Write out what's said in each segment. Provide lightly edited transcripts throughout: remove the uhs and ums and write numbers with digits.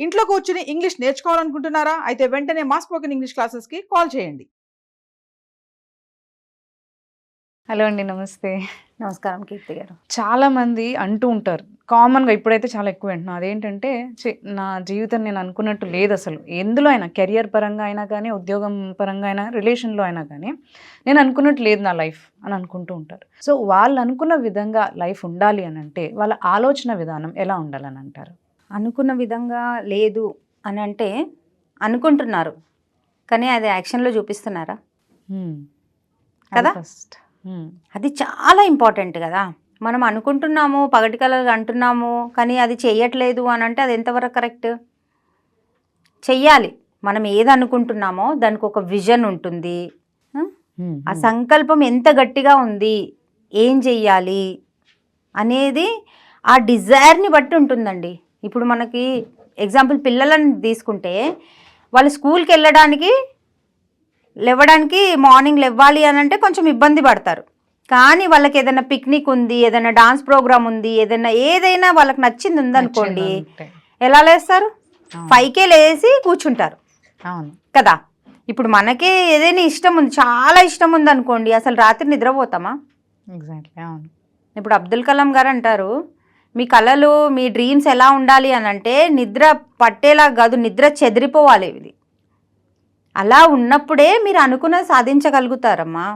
ఇంట్లో కూర్చుని ఇంగ్లీష్ నేర్చుకోవాలనుకుంటున్నారా? అయితే వెంటనే మా స్పోకెన్ ఇంగ్లీష్ క్లాసెస్‌కి కాల్ చేయండి. హలో అండి, నమస్తే. నమస్కారం కీర్తి గారు. చాలామంది అంటూ ఉంటారు, కామన్‌గా ఇప్పుడైతే చాలా ఎక్కువ వింటున్నాం. అదేంటంటే, నా జీవితం నేను అనుకున్నట్టు లేదసలు. ఎందులో అయినా కెరియర్ పరంగా అయినా కానీ, ఉద్యోగం పరంగా అయినా, రిలేషన్‌లో అయినా కానీ, నేను అనుకున్నట్టు లేదు నా లైఫ్ అని అనుకుంటూ ఉంటారు. సో, వాళ్ళు అనుకున్న విధంగా లైఫ్ ఉండాలి అని అంటే, వాళ్ళ ఆలోచన విధానం ఎలా ఉండాలని అంటారు? అనుకున్న విధంగా లేదు అని అంటే అనుకుంటున్నారు, కానీ అది యాక్షన్లో చూపిస్తున్నారా? కదా? ఫస్ట్ అది చాలా ఇంపార్టెంట్ కదా. మనం అనుకుంటున్నాము, పగటి కలలు అంటున్నాము, కానీ అది చెయ్యట్లేదు అని అంటే అది ఎంతవరకు కరెక్ట్? చెయ్యాలి. మనం ఏది అనుకుంటున్నామో దానికి ఒక విజన్ ఉంటుంది. ఆ సంకల్పం ఎంత గట్టిగా ఉంది, ఏం చెయ్యాలి అనేది ఆ డిజైర్ని బట్టి ఉంటుందండి. ఇప్పుడు మనకి ఎగ్జాంపుల్ పిల్లలను తీసుకుంటే, వాళ్ళు స్కూల్కి లేవడానికి మార్నింగ్ లేవాలి అని అంటే కొంచెం ఇబ్బంది పడతారు. కానీ వాళ్ళకి ఏదైనా పిక్నిక్ ఉంది, ఏదైనా డాన్స్ ప్రోగ్రామ్ ఉంది, ఏదైనా వాళ్ళకి నచ్చింది ఉందనుకోండి, ఎలా లేస్తారు? 5కే లేసి కూర్చుంటారు కదా. ఇప్పుడు మనకే ఏదైనా ఇష్టం ఉంది, చాలా ఇష్టం ఉంది అనుకోండి, అసలు రాత్రి నిద్రపోతామా? ఇప్పుడు అబ్దుల్ కలాం గారు అంటారు, మీ కళలు, మీ డ్రీమ్స్ ఎలా ఉండాలి అని అంటే నిద్ర పట్టేలా కాదు, నిద్ర చెదిరిపోవాలి. ఇది అలా ఉన్నప్పుడే మీరు అనుకున్నది సాధించగలుగుతారమ్మా.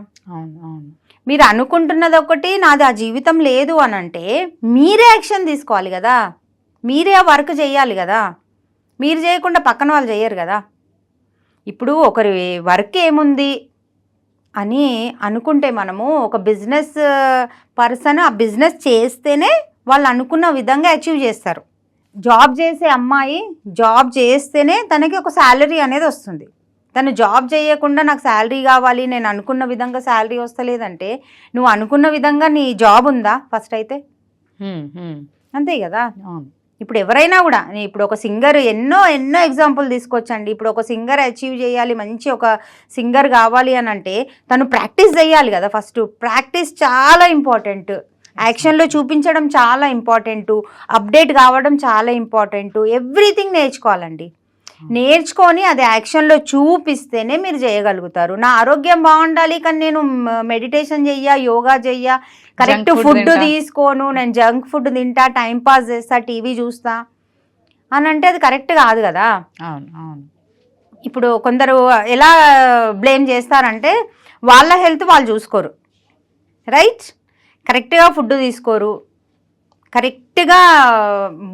మీరు అనుకుంటున్నది ఒకటి, నాది ఆ జీవితం లేదు అని అంటే మీరే యాక్షన్ తీసుకోవాలి కదా, మీరే ఆ వర్క్ చేయాలి కదా. మీరు చేయకుండా పక్కన వాళ్ళు చేయరు కదా. ఇప్పుడు ఒకరి వర్క్ ఏముంది అని అనుకుంటే, మనము ఒక బిజినెస్ పర్సన్ ఆ బిజినెస్ చేస్తేనే వాళ్ళు అనుకున్న విధంగా అచీవ్ చేస్తారు. జాబ్ చేసే అమ్మాయి జాబ్ చేస్తేనే తనకి ఒక శాలరీ అనేది వస్తుంది. తను జాబ్ చేయకుండా నాకు శాలరీ కావాలి, నేను అనుకున్న విధంగా శాలరీ వస్తలేదంటే, నువ్వు అనుకున్న విధంగా నీ జాబ్ ఉందా ఫస్ట్ అయితే? అంతే కదా. ఇప్పుడు ఎవరైనా కూడా, ఇప్పుడు ఒక సింగర్, ఎన్నో ఎగ్జాంపుల్ తీసుకొచ్చండి. ఇప్పుడు ఒక సింగర్ అచీవ్ చేయాలి, మంచి ఒక సింగర్ కావాలి అని అంటే తను ప్రాక్టీస్ చేయాలి కదా. ఫస్ట్ ప్రాక్టీస్ చాలా ఇంపార్టెంట్, యాక్షన్లో చూపించడం చాలా ఇంపార్టెంటు, అప్డేట్ కావడం చాలా ఇంపార్టెంటు. ఎవ్రీథింగ్ నేర్చుకోవాలండి. నేర్చుకొని అది యాక్షన్లో చూపిస్తేనే మీరు చేయగలుగుతారు. నా ఆరోగ్యం బాగుండాలి, కానీ నేను మెడిటేషన్ చెయ్య, యోగా చెయ్య, కరెక్ట్ ఫుడ్ తీసుకోను, నేను జంక్ ఫుడ్ తింటా, టైంపాస్ చేస్తా, టీవీ చూస్తా అని అంటే అది కరెక్ట్ కాదు కదా. ఇప్పుడు కొందరు ఎలా బ్లేమ్ చేస్తారంటే, వాళ్ళ హెల్త్ వాళ్ళు చూసుకోరు, రైట్? కరెక్ట్గా ఫుడ్ తీసుకోరు, కరెక్ట్గా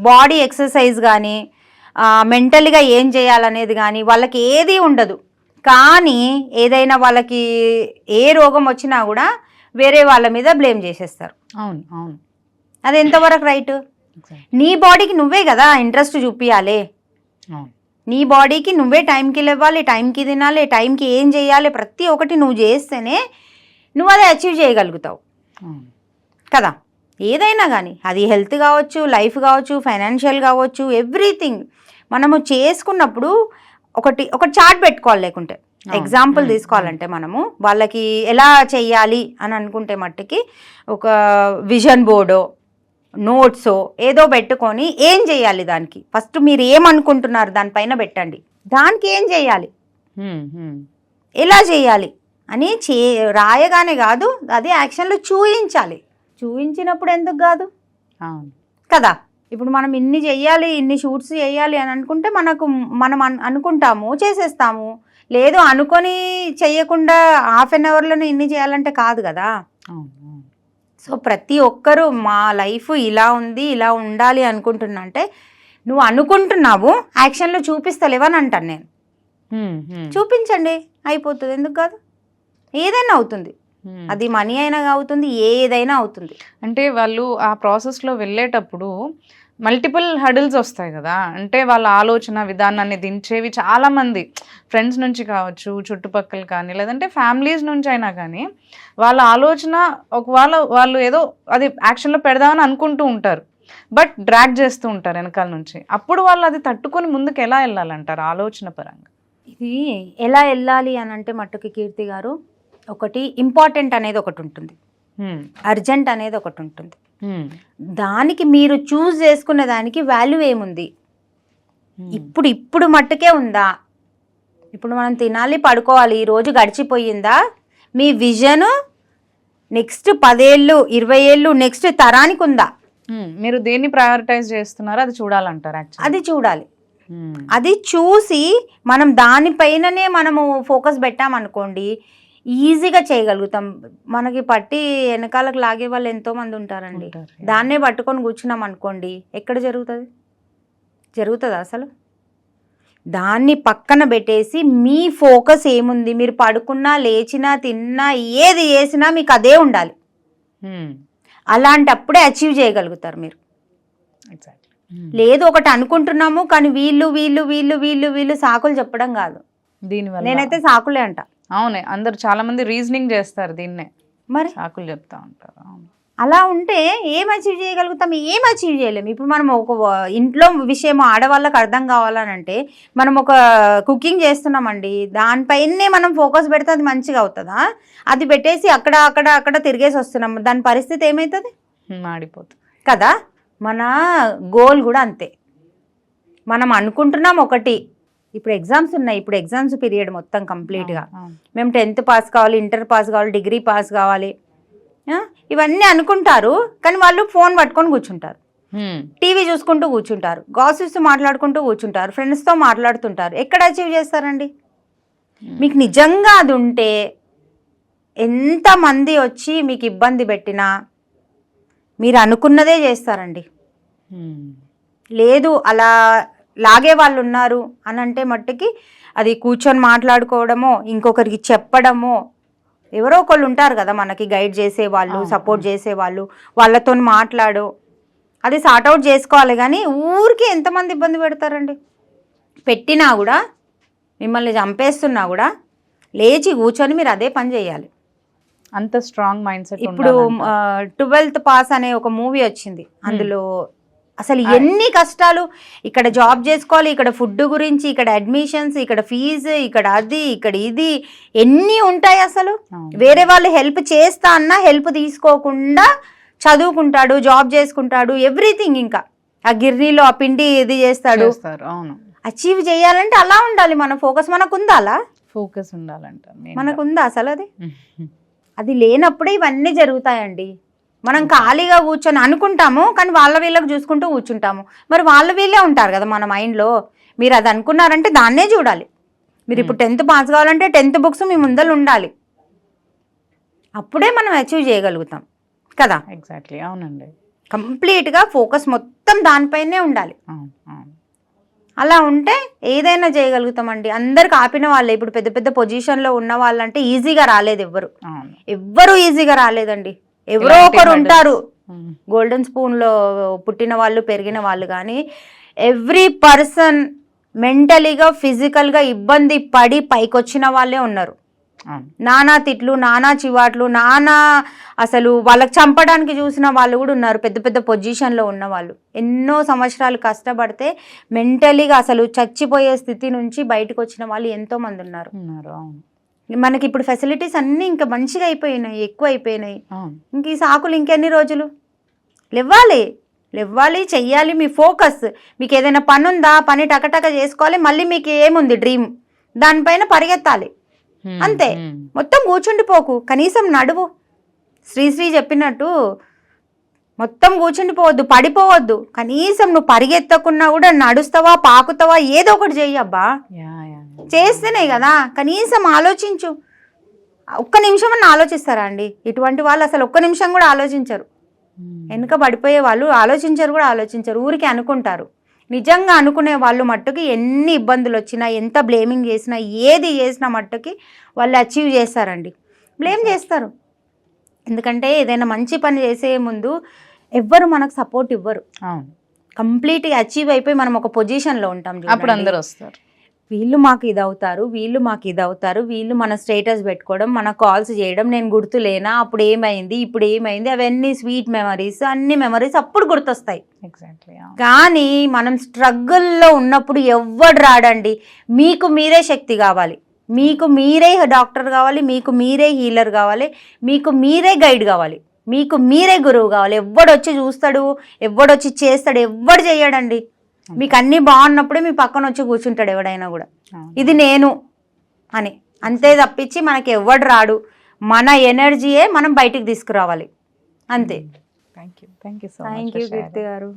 బాడీ ఎక్సర్సైజ్ కానీ, మెంటల్గా ఏం చేయాలనేది కానీ వాళ్ళకి ఏది ఉండదు. కానీ ఏదైనా వాళ్ళకి ఏ రోగం వచ్చినా కూడా వేరే వాళ్ళ మీద బ్లేమ్ చేసేస్తారు. అది ఎంతవరకు రైట్? నీ బాడీకి నువ్వే కదా ఇంట్రెస్ట్ చూపించాలి. నీ బాడీకి నువ్వే టైంకి లేవాలి, టైంకి తినాలి, టైంకి ఏం చేయాలి, ప్రతి ఒక్కటి నువ్వు చేస్తేనే నువ్వు అది అచీవ్ చేయగలుగుతావు కదా. ఏదైనా కానీ, అది హెల్త్ కావచ్చు, లైఫ్ కావచ్చు, ఫైనాన్షియల్ కావచ్చు, ఎవ్రీథింగ్ మనము చేసుకున్నప్పుడు ఒక చార్ట్ పెట్టుకోవాలి. లేకుంటే ఎగ్జాంపుల్ తీసుకోవాలంటే, మనము వాళ్ళకి ఎలా చెయ్యాలి అని అనుకుంటే మట్టుకి ఒక విజన్ బోర్డో, నోట్సో ఏదో పెట్టుకొని ఏం చేయాలి, దానికి ఫస్ట్ మీరు ఏమనుకుంటున్నారు దానిపైన పెట్టండి. దానికి ఏం చేయాలి, ఎలా చేయాలి అని రాయగానే కాదు, అది యాక్షన్లో చూయించాలి. చూయించినప్పుడు ఎందుకు కాదు కదా. ఇప్పుడు మనం ఇన్ని చెయ్యాలి, ఇన్ని షూట్స్ చేయాలి అని అనుకుంటే మనం అనుకుంటాము, చేసేస్తాము. లేదు అనుకొని చెయ్యకుండా హాఫ్ అన్ అవర్లోనే ఇన్ని చేయాలంటే కాదు కదా. సో ప్రతి ఒక్కరూ మా లైఫ్ ఇలా ఉంది, ఇలా ఉండాలి అనుకుంటున్నా అంటే, నువ్వు అనుకుంటున్నావు, యాక్షన్లో చూపిస్తలేవని అంటాను నేను. చూపించండి, అయిపోతుంది. ఎందుకు కాదు? ఏదైనా అవుతుంది, అది మనీ అయినా అవుతుంది, ఏదైనా అవుతుంది. అంటే వాళ్ళు ఆ ప్రాసెస్లో వెళ్ళేటప్పుడు మల్టిపుల్ హడిల్స్ వస్తాయి కదా. అంటే వాళ్ళ ఆలోచన విధానాన్ని దించేవి చాలామంది ఫ్రెండ్స్ నుంచి కావచ్చు, చుట్టుపక్కల కానీ, లేదంటే ఫ్యామిలీస్ నుంచి అయినా కానీ, వాళ్ళ ఆలోచన ఒకవేళ వాళ్ళు ఏదో అది యాక్షన్లో పెడదామని అనుకుంటూ ఉంటారు, బట్ డ్రాగ్ చేస్తూ ఉంటారు వెనకాల నుంచి. అప్పుడు వాళ్ళు అది తట్టుకొని ముందుకు ఎలా వెళ్ళాలంటారు ఆలోచన పరంగా? ఇది ఎలా వెళ్ళాలి అని అంటే మట్టుకి కీర్తి గారు, ఒకటి ఇంపార్టెంట్ అనేది ఒకటి ఉంటుంది, అర్జెంట్ అనేది ఒకటి ఉంటుంది. దానికి మీరు చూస్ చేసుకునే దానికి వాల్యూ ఏముంది? ఇప్పుడు మట్టుకే ఉందా? ఇప్పుడు మనం తినాలి, పడుకోవాలి, ఈ రోజు గడిచిపోయిందా? మీ విజన్ నెక్స్ట్ 10 ఏళ్ళు 20 ఏళ్ళు నెక్స్ట్ తరానికి ఉందా? మీరు దేన్ని ప్రయారిటైజ్ చేస్తున్నారో అది చూడాలంటారు యాక్చువల్లీ. అది చూడాలి. అది చూసి మనం దానిపైననే మనము ఫోకస్ పెట్టామనుకోండి, ఈజీగా చేయగలుగుతాం. మనకి పట్టి వెనకాలకు లాగే వాళ్ళు ఎంతో మంది ఉంటారండి. దాన్నే పట్టుకొని కూర్చున్నాం అనుకోండి, ఎక్కడ జరుగుతుందా అసలు? దాన్ని పక్కన పెట్టేసి మీ ఫోకస్ ఏముంది, మీరు పడుకున్నా లేచినా తిన్నా ఏది చేసినా మీకు అదే ఉండాలి. అలాంటప్పుడే అచీవ్ చేయగలుగుతారు మీరు. లేదు ఒకటి అనుకుంటున్నాము కానీ వీళ్ళు వీళ్ళు వీళ్ళు వీళ్ళు వీళ్ళు సాకులు చెప్పడం కాదు. దీనివల్ల నేనైతే సాకులే అంట. అవునే, అందరు చాలా మంది రీజనింగ్ చేస్తారు, దీన్నే మరి సాకులు చెప్తా ఉంటారు. అలా ఉంటే ఏం అచీవ్ చేయగలుగుతాం? ఏం అచీవ్ చేయలేము. ఇప్పుడు మనం ఒక ఇంట్లో విషయం ఆడవాళ్ళకి అర్థం కావాలనంటే, మనం ఒక కుకింగ్ చేస్తున్నామండి, దానిపైనే మనం ఫోకస్ పెడితే అది మంచిగా అవుతుందా? అది పెట్టేసి అక్కడ అక్కడ అక్కడ తిరిగేసి వస్తున్నాం, దాని పరిస్థితి ఏమవుతుంది? మాడిపోతుంది కదా. మన గోల్ కూడా అంతే. మనం అనుకుంటున్నాం ఒకటి, ఇప్పుడు ఎగ్జామ్స్ ఉన్నాయి, ఇప్పుడు ఎగ్జామ్స్ పీరియడ్ మొత్తం కంప్లీట్గా, మేము 10th పాస్ కావాలి, ఇంటర్ పాస్ కావాలి, డిగ్రీ పాస్ కావాలి, ఇవన్నీ అనుకుంటారు. కానీ వాళ్ళు ఫోన్ పట్టుకొని కూర్చుంటారు, టీవీ చూసుకుంటూ కూర్చుంటారు, గాసిప్స్ మాట్లాడుకుంటూ కూర్చుంటారు, ఫ్రెండ్స్తో మాట్లాడుతుంటారు. ఎక్కడ అచీవ్ చేస్తారండి? మీకు నిజంగా అది ఉంటే ఎంతమంది వచ్చి మీకు ఇబ్బంది పెట్టినా మీరు అనుకున్నదే చేస్తారండి. లేదు అలా లాగే వాళ్ళు ఉన్నారు అని అంటే మట్టుకి అది కూర్చొని మాట్లాడుకోవడమో, ఇంకొకరికి చెప్పడమో, ఎవరో ఒకళ్ళు ఉంటారు కదా మనకి గైడ్ చేసేవాళ్ళు, సపోర్ట్ చేసేవాళ్ళు, వాళ్ళతో మాట్లాడు, అది సార్ట్అవుట్ చేసుకోవాలి. కానీ ఊరికి ఎంతమంది ఇబ్బంది పెడతారండి? పెట్టినా కూడా, మిమ్మల్ని చంపేస్తున్నా కూడా లేచి కూర్చొని మీరు అదే పని చేయాలి. అంత స్ట్రాంగ్ మైండ్ సెట్. ఇప్పుడు 12th పాస్ అనే ఒక మూవీ వచ్చింది, అందులో అసలు ఎన్ని కష్టాలు. ఇక్కడ జాబ్ చేసుకోవాలి, ఇక్కడ ఫుడ్ గురించి, ఇక్కడ అడ్మిషన్స్, ఇక్కడ ఫీజు, ఇక్కడ అది, ఇక్కడ ఇది, ఎన్ని ఉంటాయి అసలు. వేరే వాళ్ళు హెల్ప్ చేస్తా అన్నా హెల్ప్ తీసుకోకుండా చదువుకుంటాడు, జాబ్ చేసుకుంటాడు, ఎవ్రీథింగ్. ఇంకా ఆ గిర్నీలో ఆ పిండి ఇది చేస్తాడు. అచీవ్ చేయాలంటే అలా ఉండాలి మన ఫోకస్. మనకుందా అలా ఫోకస్ ఉండాలంట? మనకుందా అసలు? అది లేనప్పుడే ఇవన్నీ జరుగుతాయండి. మనం ఖాళీగా కూర్చొని అనుకుంటాము కానీ వాళ్ళ వీళ్ళకి చూసుకుంటూ కూర్చుంటాము. మరి వాళ్ళ వీళ్ళే ఉంటారు కదా మన మైండ్లో. మీరు అది అనుకున్నారంటే దాన్నే చూడాలి. మీరు ఇప్పుడు 10th పాస్ కావాలంటే 10th బుక్స్ మీ ముందర ఉండాలి, అప్పుడే మనం అచీవ్ చేయగలుగుతాం కదా. ఎగ్జాక్ట్లీ, అవునండి. కంప్లీట్గా ఫోకస్ మొత్తం దానిపైనే ఉండాలి. అలా ఉంటే ఏదైనా చేయగలుగుతామండి. అందరికి ఆపిన వాళ్ళే. ఇప్పుడు పెద్ద పెద్ద పొజిషన్లో ఉన్న వాళ్ళంటే ఈజీగా రాలేదు, ఎవ్వరు ఈజీగా రాలేదండి. ఎవరో ఒకరు ఉంటారు గోల్డెన్ స్పూన్లో పుట్టిన వాళ్ళు, పెరిగిన వాళ్ళు. కానీ ఎవ్రీ పర్సన్ మెంటలీగా ఫిజికల్గా ఇబ్బంది పడి పైకొచ్చిన వాళ్ళే ఉన్నారు. నానా తిట్లు, నానా చివాట్లు, నానా అసలు వాళ్ళకి చంపడానికి చూసిన వాళ్ళు కూడా ఉన్నారు. పెద్ద పెద్ద పొజిషన్లో ఉన్న వాళ్ళు ఎన్నో సంవత్సరాలు కష్టపడితే మెంటలీగా అసలు చచ్చిపోయే స్థితి నుంచి బయటకు వచ్చిన వాళ్ళు ఎంతో మంది ఉన్నారు. మనకి ఇప్పుడు ఫెసిలిటీస్ అన్నీ ఇంకా మంచిగా అయిపోయినాయి, ఎక్కువ అయిపోయినాయి. ఇంక ఈ సాకులు ఇంకెన్ని రోజులు? లేవాలి, చెయ్యాలి. మీ ఫోకస్, మీకు ఏదైనా పని ఉందా, పని టకటక చేసుకోవాలి. మళ్ళీ మీకు ఏముంది డ్రీమ్, దానిపైన పరిగెత్తాలి అంతే. మొత్తం కూర్చుండిపోకు, కనీసం నడువు. శ్రీశ్రీ చెప్పినట్టు మొత్తం కూర్చుండిపోవద్దు, పడిపోవద్దు. కనీసం నువ్వు పరిగెత్తకున్నా కూడా నడుస్తావా, పాకుతావా, ఏదో ఒకటి చెయ్యి. అబ్బా, చేస్తేనే కదా. కనీసం ఆలోచించు. ఒక్క నిమిషం అని ఆలోచిస్తారా అండి? ఇటువంటి వాళ్ళు అసలు ఒక్క నిమిషం కూడా ఆలోచించరు. వెనుక పడిపోయే వాళ్ళు ఆలోచించరు, ఊరికి అనుకుంటారు. నిజంగా అనుకునే వాళ్ళు మట్టుకి ఎన్ని ఇబ్బందులు వచ్చినా, ఎంత బ్లేమింగ్ చేసినా, ఏది చేసినా మట్టుకి వాళ్ళు అచీవ్ చేస్తారండి. బ్లేమ్ చేస్తారు, ఎందుకంటే ఏదైనా మంచి పని చేసే ముందు ఎవ్వరు మనకు సపోర్ట్ ఇవ్వరు. కంప్లీట్గా అచీవ్ అయిపోయి మనం ఒక పొజిషన్లో ఉంటాం, అప్పుడు అందరూ వస్తారు. వీళ్ళు మాకు ఇది అవుతారు, వీళ్ళు మన స్టేటస్ పెట్టుకోవడం, మన కాల్స్ చేయడం, నేను గుర్తులేనా, అప్పుడు ఏమైంది, ఇప్పుడు ఏమైంది, అవన్నీ స్వీట్ మెమరీస్, అన్ని మెమరీస్ అప్పుడు గుర్తొస్తాయి. ఎగ్జాక్ట్లీ. కానీ మనం స్ట్రగుల్లో ఉన్నప్పుడు ఎవ్వడు రాడండి. మీకు మీరే శక్తి కావాలి, మీకు మీరే డాక్టర్ కావాలి, మీకు మీరే హీలర్ కావాలి, మీకు మీరే గైడ్ కావాలి, మీకు మీరే గురువు కావాలి. ఎవ్వడొచ్చి చూస్తాడు, ఎవ్వడొచ్చి చేస్తాడు, ఎవ్వడు చేయడండి. మీకు అన్నీ బాగున్నప్పుడే మీ పక్కన వచ్చి కూర్చుంటాడు ఎవడైనా కూడా, ఇది నేను అని. అంతే తప్పించి మనకి ఎవడు రాడు, మన ఎనర్జీయే మనం బయటికి తీసుకురావాలి అంతే. Thank you so thank you Keerthi గారు.